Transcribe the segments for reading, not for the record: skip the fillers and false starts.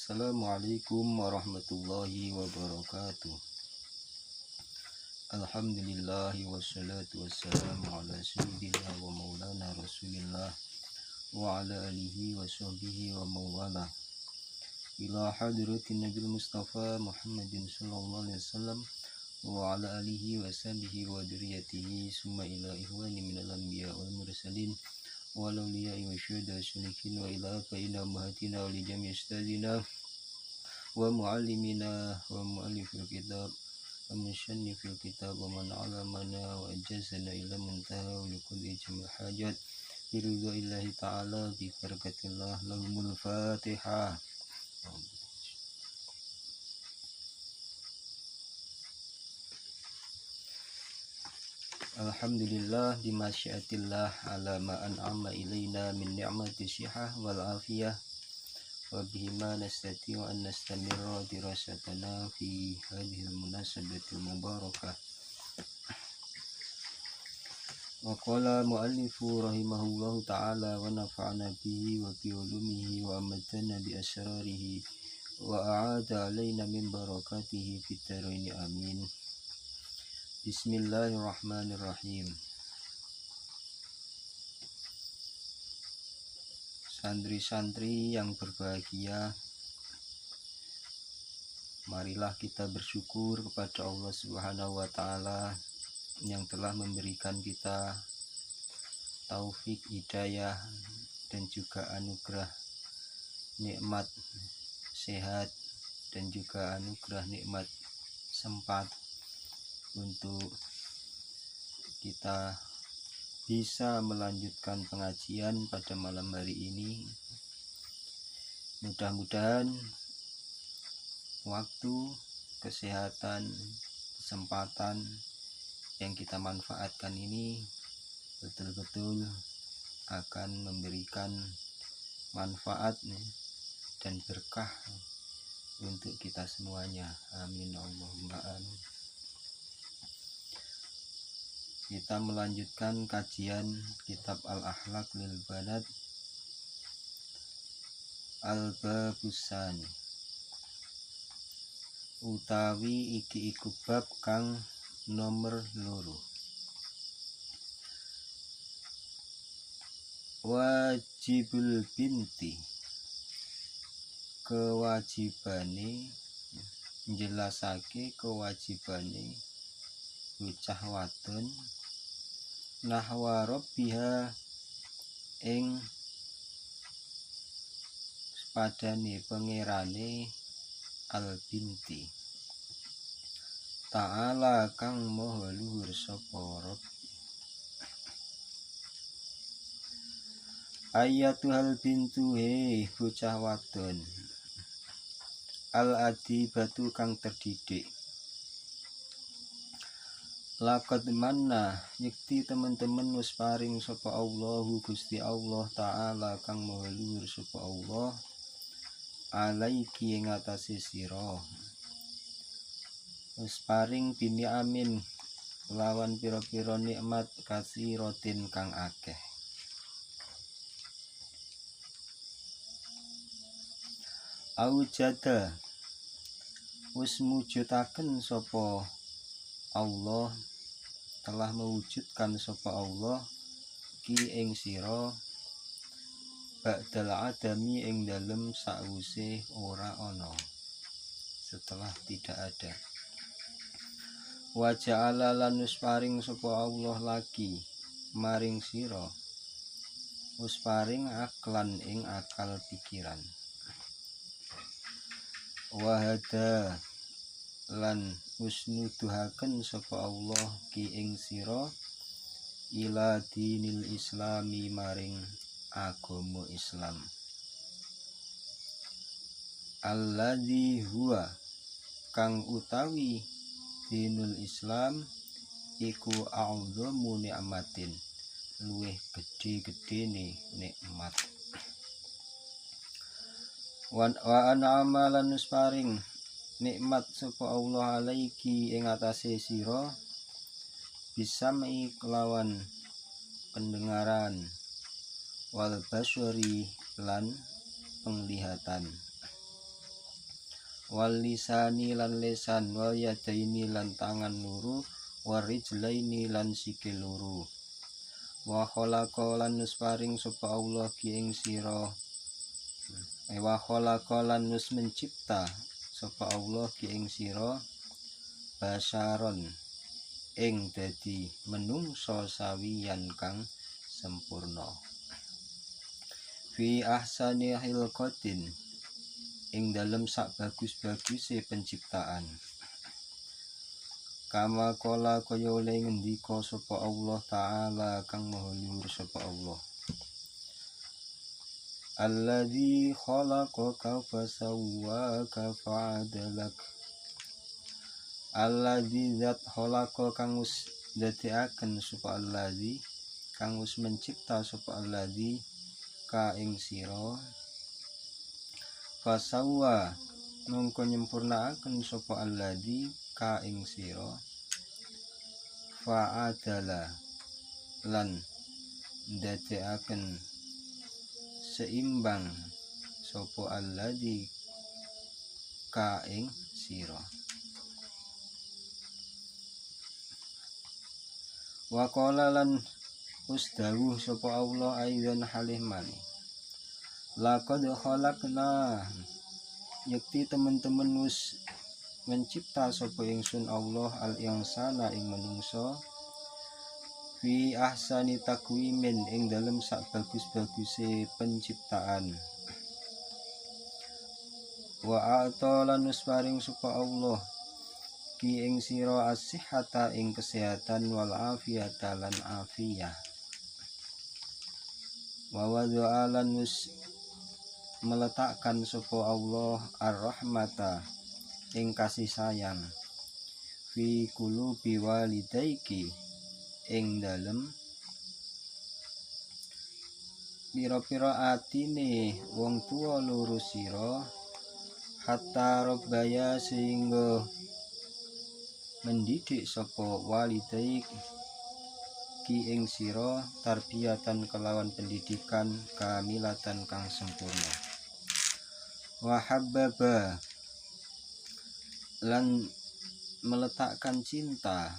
Assalamualaikum warahmatullahi wabarakatuh. Alhamdulillahi wassalatu wassalamu ala sayyidina wa maulana rasulillah wa ala alihi wa sahbihi wa mawala ila hadratin nabil mustafa Muhammadin sallallahu alaihi wasallam wa ala alihi wa sahbihi wa duriyatihi summa ila ihwani minal anbiya wal mursalin wa awliya'i wa syuhada syalihin wa ila fa'ina mahatina wa li jami' ustadina wa muallimina wa muallifil kitab wa musannifil kitab wa man alamana wa ajazana ila muntaha wa likulli jamil hajat biridha illahi ta'ala bi barakatillah lahumul fatihah. Alhamdulillah bimasyiatillah ala ma an'ama ilaina min ni'mati sihah wal afiyah wa bihima nastati'u an nastamirra dirasatana fi hadhil munasabatil mubarakah. Wa qala muallifu rahimahullahu ta'ala wa nafa'ana bihi wa bi ulumihi wa amatana bi asrarihi wa a'ada alaina min barakatihi fit dharain amin. Bismillahirrahmanirrahim. Santri-santri yang berbahagia, marilah kita bersyukur kepada Allah Subhanahu wa Ta'ala yang telah memberikan kita taufik, hidayah, dan juga anugerah nikmat sehat dan juga anugerah nikmat sempat untuk kita bisa melanjutkan pengajian pada malam hari ini. Mudah-mudahan waktu, kesehatan, kesempatan yang kita manfaatkan ini betul-betul akan memberikan manfaat dan berkah untuk kita semuanya. Amin Allahumma amin. Kita melanjutkan kajian kitab Al-Akhlaq lil Banat Al-Babusani, utawi iki iku bab kang nomor loro. Wajibul binti, kewajibane, njelasake kewajibane bocah wadon nahwa rabbiha ing padane pangerane al binti ta'ala kang maha luhur sapa Rabb. Ayatul bintu he bocah wadon al adibatu kang terdidik. Laqad manna yakti teman-teman wis paring sapa Allahu Gusti Allah Ta'ala kang maha luhur sapa Allah alaiki ing atase sira, wis paring bini amin lawan pira-pira nikmat kasiratin kang akeh. Aujada wis mujudaken sapa Allah, telah mewujudkan sapa Allah ki ing sira ba'dal adami ing dalem sakwise ora ana, setelah tidak ada. Wa ja'ala lan wis paring sapa Allah lagi maring sira, wis paring aklan ing akal pikiran. Wa hada lan wis nuduhaken sapa Allah ki ing sira ila dinil islami maring agama Islam. Alladzi huwa kang utawi dinul Islam iku a'dhamu ni'matin, luwih gedhe-gedhene nikmat. Wa an'ama lan wis paring nikmat sapa Allah alaiki ing atase sira bisam'i kelawan pendengaran wal basyari lan penglihatan. wal lisani lan lesan, wal yadaini lan tangan loro, wal rijlaini lan sikil loro. Wa khalaqa lan nus paring sapa Allah ki ing sira, wa khalaqa lan nus mencipta sapa Allah ki ing sira basyaron ing dadi menungso sawiyan kang sempurna. Fi ahsani hilqatin ing dalem sak bagus-baguse penciptaan. Kama kola kaya oleh ngendika sapa Allah taala kang maha luhur sapa Allah. Alladzi khalaqaka fasawwaka fa'adalak. Alladzi zat khalaqa kang wis dadekaken sapa alladzi kang wis mencipta sapa alladzi ka ing sira, fasawwa mongko nyempurnaaken sapa alladzi ka ing sira, fa'adala lan dadekaken seimbang sapa alladzi ka ing sira. Wa qala lan usdawuh sapa Allah aidan halih mani. Laqad khalaqna, yakti teman-teman wis mencipta sapa ingsun Allah al insana ing manungsa fi ahsani takwimin ing dalem sak bagus-baguse penciptaan. Wa a'ta lan wis paring sapa Allah ki ing sira as-sihhata ing kesehatan wal afiyata lan afiyah. Wa wada'a lan wis meletakkan sapa Allah ar-rahmata ing kasih sayang fi qulubi walidaiki ing dalem pira-pira atine wong tua loro sira, hatta robbaya sehingga mendidik sapa walidaik ki ing sira tarbiyatan kelawan pendidikan kamilatan kang sempurna. Wa habbaba lan meletakkan cinta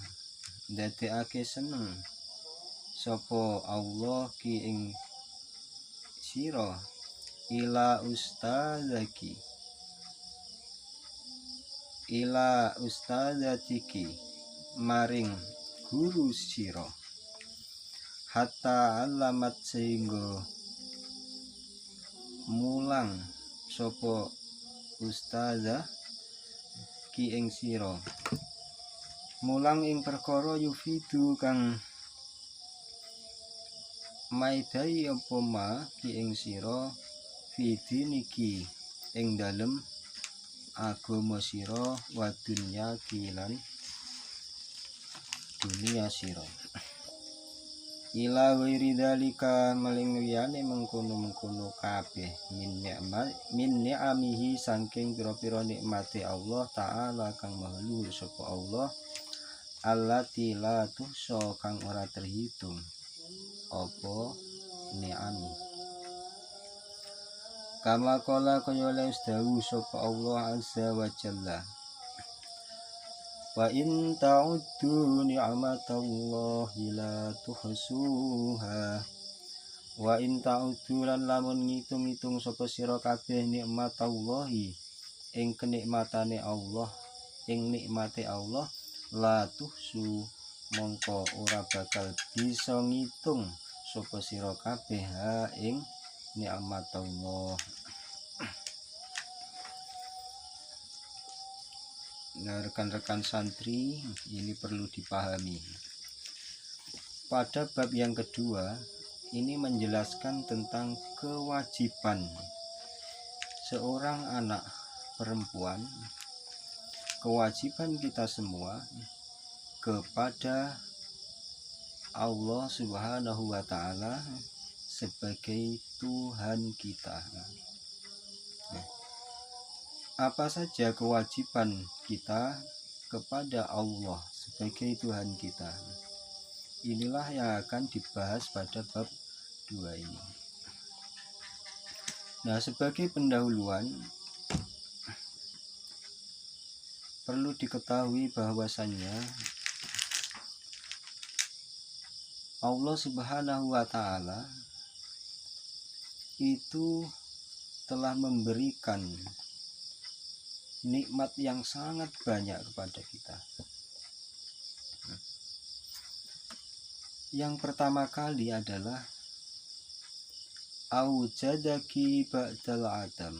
dadekake seneng sapa Allah ki ing sira ila ustadzatiki maring guru sira, hatta alamat sehingga mulang sapa ustadzah ki ing sira, mulang ing perkara yufidu kang maidai apa ma ki ing sira fidiniki ing dalem agama sira wa dunya kilan dunia sira. Ila ghairi dzalika maling liyane mengkono-mengkono kabeh min ni'amihi saking pira-pira nikmate Allah taala kang maha luhur sapa Allah, allati la tuhsa kang ora terhitung apa ni'ami. Kama qala kaya oleh dawu sapa Allah azza wa jalla. Wa in ta'uddu ni'matallahi la tuhsuha. Wa in ta'uddu lan lamun ngitung-ngitung sapa sira kabeh nikmatallahi ing kenikmatane Allah, ing nikmate Allah, la tuhsu mongko ora bakal bisa ngitung sapa sira kabeh ha ing nikmat Allah. Nah, rekan-rekan santri, ini perlu dipahami. Pada bab yang kedua, ini menjelaskan tentang kewajiban seorang anak perempuan, kewajiban kita semua kepada Allah Subhanahu wa Ta'ala sebagai Tuhan kita. Apa saja kewajiban kita kepada Allah sebagai Tuhan kita? Inilah yang akan dibahas pada bab 2 ini. Nah, sebagai pendahuluan, perlu diketahui bahwasannya Allah Subhanahu wa Ta'ala itu telah memberikan nikmat yang sangat banyak kepada kita. Yang pertama kali adalah aujadaki ba'dal adam.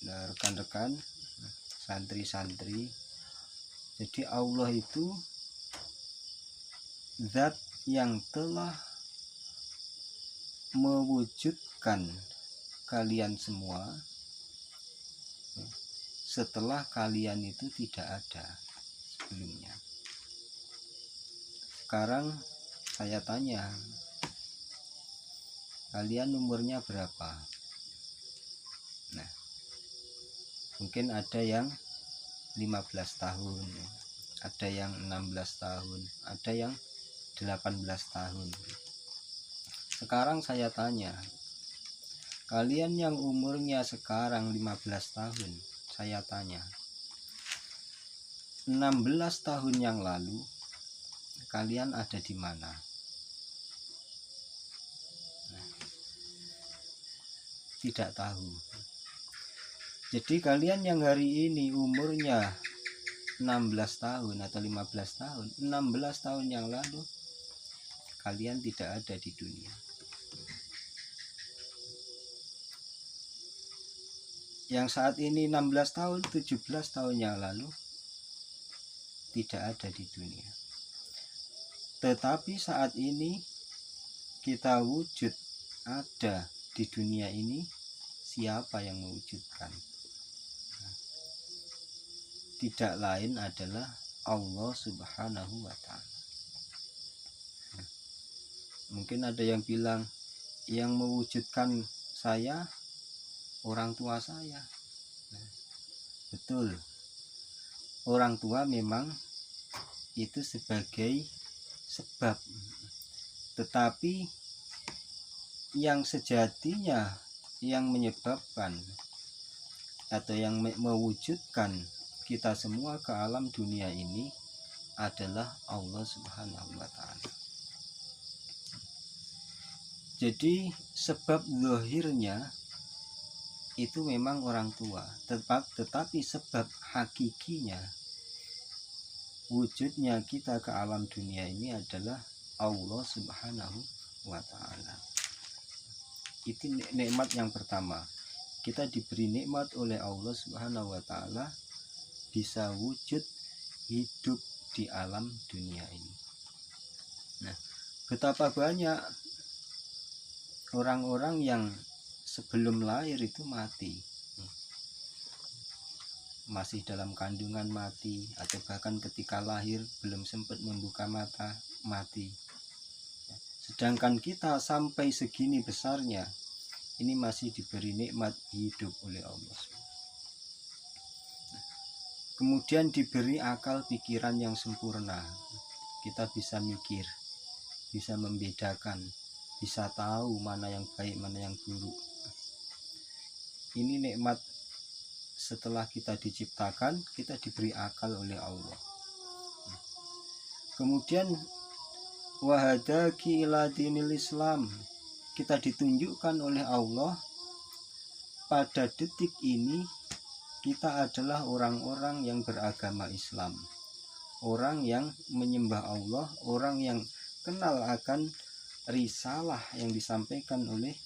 Nah, rekan-rekan santri-santri, jadi Allah itu zat yang telah mewujudkan kalian semua setelah kalian itu tidak ada sebelumnya. Sekarang saya tanya, kalian umurnya berapa? Nah, mungkin ada yang 15 tahun, ada yang 16 tahun, ada yang 18 tahun. Sekarang saya tanya, kalian yang umurnya sekarang 15 tahun, saya tanya, 16 tahun yang lalu kalian ada di mana? Nah, tidak tahu. Jadi kalian yang hari ini umurnya 16 tahun atau 15 tahun, 16 tahun yang lalu kalian tidak ada di dunia. Yang saat ini 16 tahun, 17 tahun yang lalu tidak ada di dunia. Tetapi saat ini kita wujud ada di dunia ini, siapa yang mewujudkan? Tidak lain adalah Allah Subhanahu wa Ta'ala. Mungkin ada yang bilang, yang mewujudkan saya orang tua saya. Betul, orang tua memang itu sebagai sebab, tetapi yang sejatinya yang menyebabkan atau yang mewujudkan kita semua ke alam dunia ini adalah Allah Subhanahu wa Ta'ala. Jadi sebab zahirnya itu memang orang tua, tetapi sebab hakikinya wujudnya kita ke alam dunia ini adalah Allah Subhanahu wa Ta'ala. Itu nikmat yang pertama. Kita diberi nikmat oleh Allah Subhanahu wa Ta'ala bisa wujud hidup di alam dunia ini. Nah, betapa banyak orang-orang yang sebelum lahir itu mati, masih dalam kandungan mati, atau bahkan ketika lahir belum sempat membuka mata mati. Sedangkan kita sampai segini besarnya ini masih diberi nikmat hidup oleh Allah. Kemudian diberi akal pikiran yang sempurna, kita bisa mikir, bisa membedakan, bisa tahu mana yang baik, mana yang buruk. Ini nikmat setelah kita diciptakan, kita diberi akal oleh Allah. Kemudian wahadaki ila dinil Islam, kita ditunjukkan oleh Allah pada detik ini kita adalah orang-orang yang beragama Islam, orang yang menyembah Allah, orang yang kenal akan risalah yang disampaikan oleh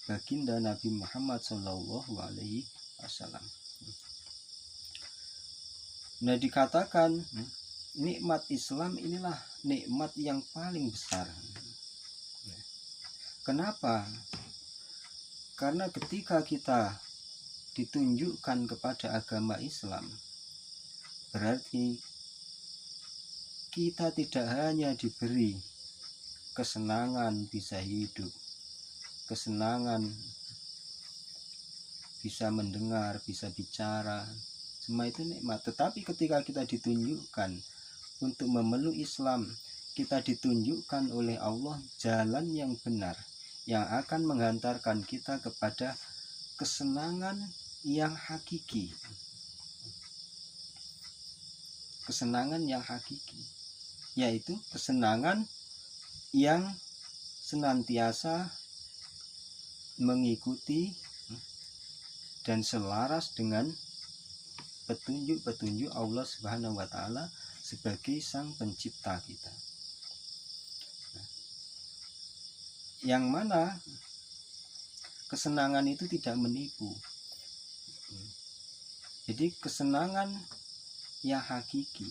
baginda Nabi Muhammad SAW. Nah, dikatakan nikmat Islam inilah nikmat yang paling besar. Kenapa? Karena ketika kita ditunjukkan kepada agama Islam, berarti kita tidak hanya diberi kesenangan bisa hidup, kesenangan bisa mendengar, bisa bicara, semua itu nikmat. Tetapi ketika kita ditunjukkan untuk memeluk Islam, kita ditunjukkan oleh Allah jalan yang benar yang akan menghantarkan kita kepada kesenangan yang hakiki. kesenangan yang hakiki, yaitu kesenangan yang senantiasa mengikuti dan selaras dengan petunjuk-petunjuk Allah Subhanahu wa Ta'ala sebagai Sang Pencipta kita. Yang mana kesenangan itu tidak menipu. Jadi kesenangan yang hakiki,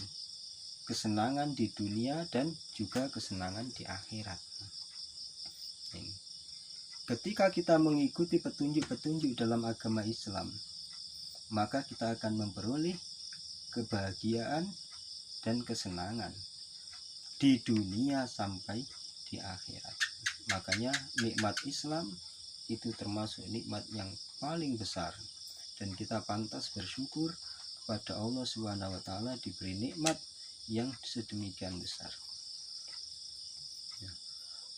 kesenangan di dunia dan juga kesenangan di akhirat. Ketika kita mengikuti petunjuk-petunjuk dalam agama Islam, maka kita akan memperoleh kebahagiaan dan kesenangan di dunia sampai di akhirat. Makanya nikmat Islam itu termasuk nikmat yang paling besar, dan kita pantas bersyukur kepada Allah Subhanahu wa Ta'ala diberi nikmat yang sedemikian besar.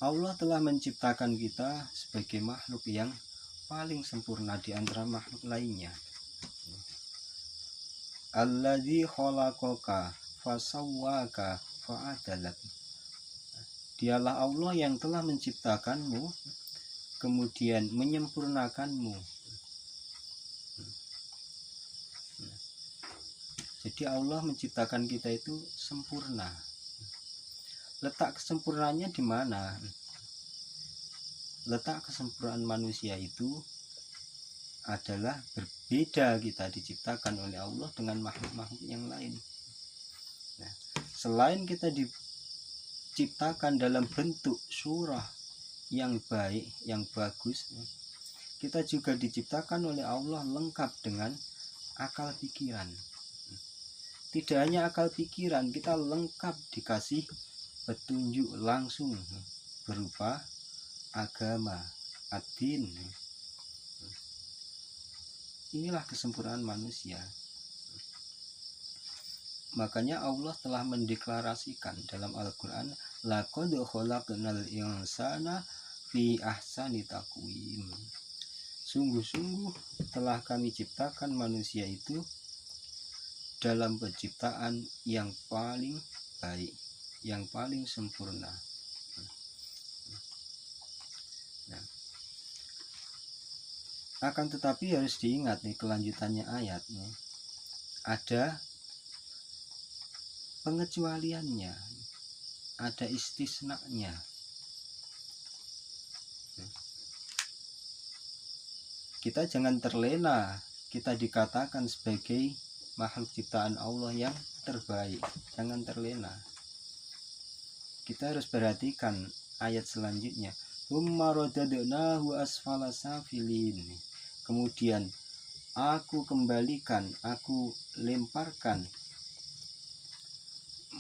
Allah telah menciptakan kita sebagai makhluk yang paling sempurna di antara makhluk lainnya. Alladzi khalaqaka fasawwaka fa'adalak. Dialah Allah yang telah menciptakanmu, kemudian menyempurnakanmu. Jadi Allah menciptakan kita itu sempurna. Letak kesempurnaannya di mana? Letak kesempurnaan manusia itu adalah berbeda, kita diciptakan oleh Allah dengan makhluk-makhluk yang lain. Nah, selain kita diciptakan dalam bentuk surah yang baik, yang bagus, kita juga diciptakan oleh Allah lengkap dengan akal pikiran. Tidak hanya akal pikiran, kita lengkap dikasih petunjuk langsung berupa agama, ad-din. Inilah kesempurnaan manusia. Makanya Allah telah mendeklarasikan dalam Al-Quran, laqad khalaqnal insana fi ahsani taqwim. Sungguh-sungguh telah kami ciptakan manusia itu dalam penciptaan yang paling baik, yang paling sempurna. Nah, akan tetapi harus diingat nih kelanjutannya ayatnya, ada pengecualiannya, ada istisnanya. Kita jangan terlena, kita dikatakan sebagai makhluk ciptaan Allah yang terbaik, jangan terlena. Kita harus perhatikan ayat selanjutnya. Kemudian aku kembalikan, aku lemparkan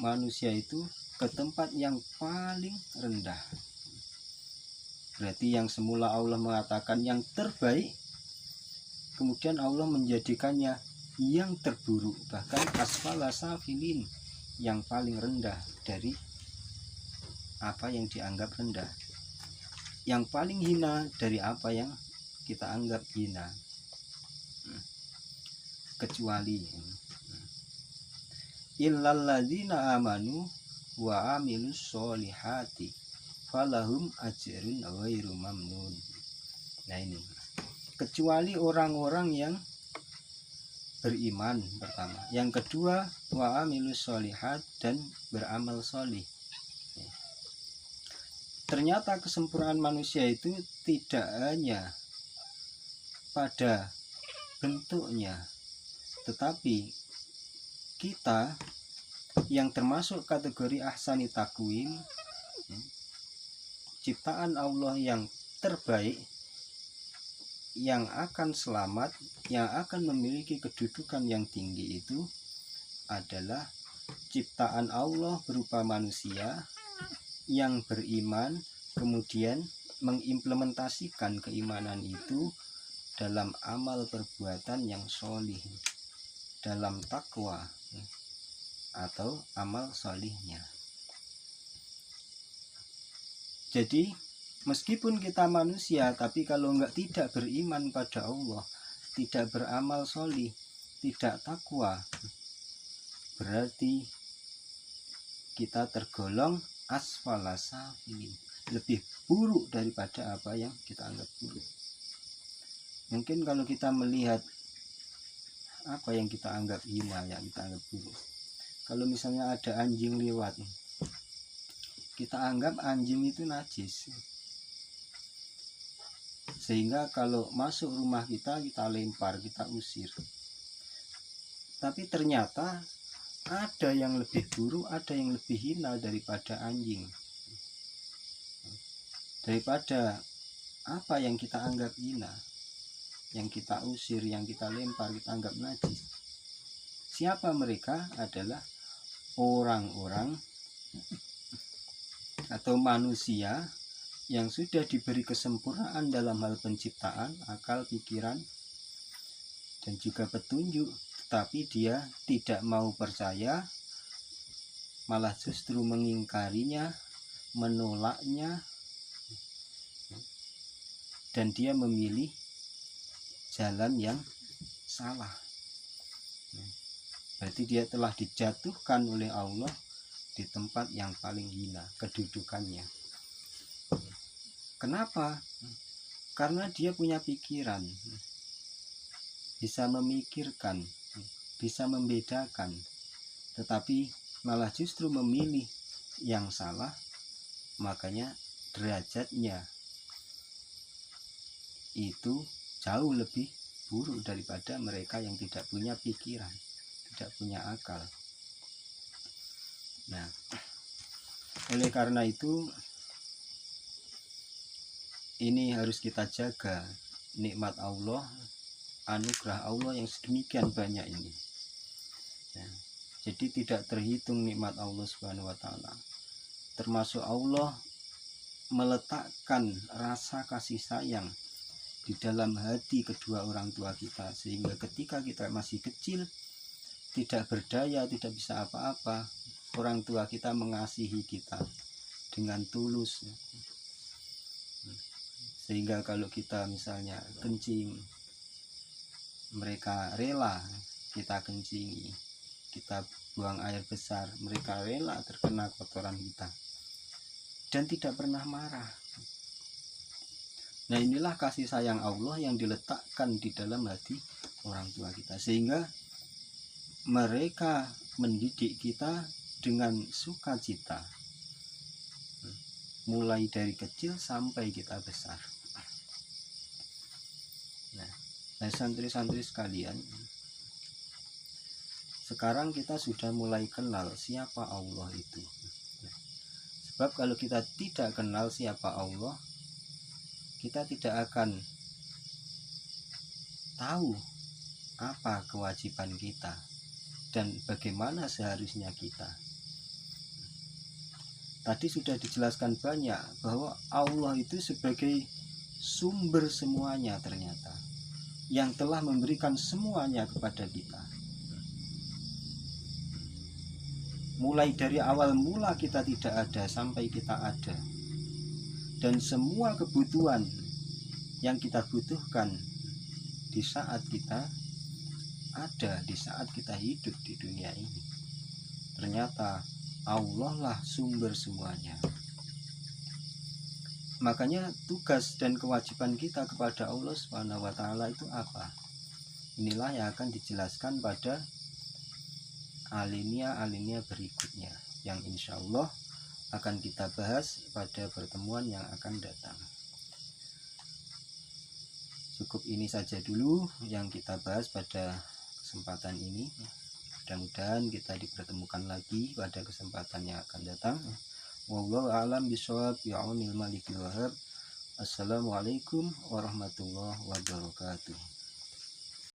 manusia itu ke tempat yang paling rendah. Berarti yang semula Allah mengatakan yang terbaik, kemudian Allah menjadikannya yang terburuk, bahkan asfala safilin, yang paling rendah dari apa yang dianggap rendah, yang paling hina dari apa yang kita anggap hina. Kecuali illalladzina amanu wa amilus solihati falahum ajrun ghairu mamnun. Nah ini, kecuali orang-orang yang beriman pertama, yang kedua wa amilus solihat, dan beramal solih. Ternyata kesempurnaan manusia itu tidak hanya pada bentuknya, tetapi kita yang termasuk kategori ahsani takwim, ciptaan Allah yang terbaik, yang akan selamat, yang akan memiliki kedudukan yang tinggi, itu adalah ciptaan Allah berupa manusia yang beriman, kemudian mengimplementasikan keimanan itu dalam amal perbuatan yang sholih, dalam takwa atau amal sholihnya. Jadi meskipun kita manusia, tapi kalau tidak beriman pada Allah, tidak beramal sholih, tidak takwa, berarti kita tergolong asfala safilin, lebih buruk daripada apa yang kita anggap buruk. Mungkin kalau kita melihat apa yang kita anggap hina, yang kita anggap buruk, kalau misalnya ada anjing lewat, kita anggap anjing itu najis, sehingga kalau masuk rumah kita lempar, kita usir. Tapi ternyata ada yang lebih buruk, ada yang lebih hina daripada anjing, daripada apa yang kita anggap hina, yang kita usir, yang kita lempar, kita anggap najis. Siapa mereka? Adalah orang-orang atau manusia yang sudah diberi kesempurnaan dalam hal penciptaan, akal, pikiran, dan juga petunjuk, tetapi dia tidak mau percaya, malah justru mengingkarinya, menolaknya, dan dia memilih jalan yang salah. Berarti dia telah dijatuhkan oleh Allah di tempat yang paling hina kedudukannya. Kenapa? Karena dia punya pikiran, bisa memikirkan, bisa membedakan, tetapi malah justru memilih yang salah. Makanya derajatnya itu jauh lebih buruk daripada mereka yang tidak punya pikiran, tidak punya akal. Nah, oleh karena itu ini harus kita jaga nikmat Allah, anugerah Allah yang sedemikian banyak ini. Nah, jadi tidak terhitung nikmat Allah Subhanahu wa taala. Termasuk Allah meletakkan rasa kasih sayang di dalam hati kedua orang tua kita, sehingga ketika kita masih kecil, tidak berdaya, tidak bisa apa-apa, orang tua kita mengasihi kita dengan tulus, sehingga kalau kita misalnya kencing, mereka rela kita kencingi, kita buang air besar, mereka rela terkena kotoran kita dan tidak pernah marah. Nah, inilah kasih sayang Allah yang diletakkan di dalam hati orang tua kita, sehingga mereka mendidik kita dengan sukacita, mulai dari kecil sampai kita besar. Nah, santri-santri sekalian, sekarang kita sudah mulai kenal siapa Allah itu. Sebab kalau kita tidak kenal siapa Allah, kita tidak akan tahu apa kewajiban kita dan bagaimana seharusnya kita. Tadi sudah dijelaskan banyak bahwa Allah itu sebagai sumber semuanya, ternyata yang telah memberikan semuanya kepada kita. Mulai dari awal mula kita tidak ada sampai kita ada, dan semua kebutuhan yang kita butuhkan di saat kita ada, di saat kita hidup di dunia ini, ternyata Allah lah sumber semuanya. Makanya tugas dan kewajiban kita kepada Allah Subhanahu wa taala itu apa? Inilah yang akan dijelaskan pada alinea berikutnya, yang insya Allah akan kita bahas pada pertemuan yang akan datang. Cukup ini saja dulu yang kita bahas pada kesempatan ini. Mudah-mudahan kita dipertemukan lagi pada kesempatan yang akan datang. Wallahu a'lam bishawab, bi'aunil malikil wahhab. Assalamualaikum warahmatullahi wabarakatuh.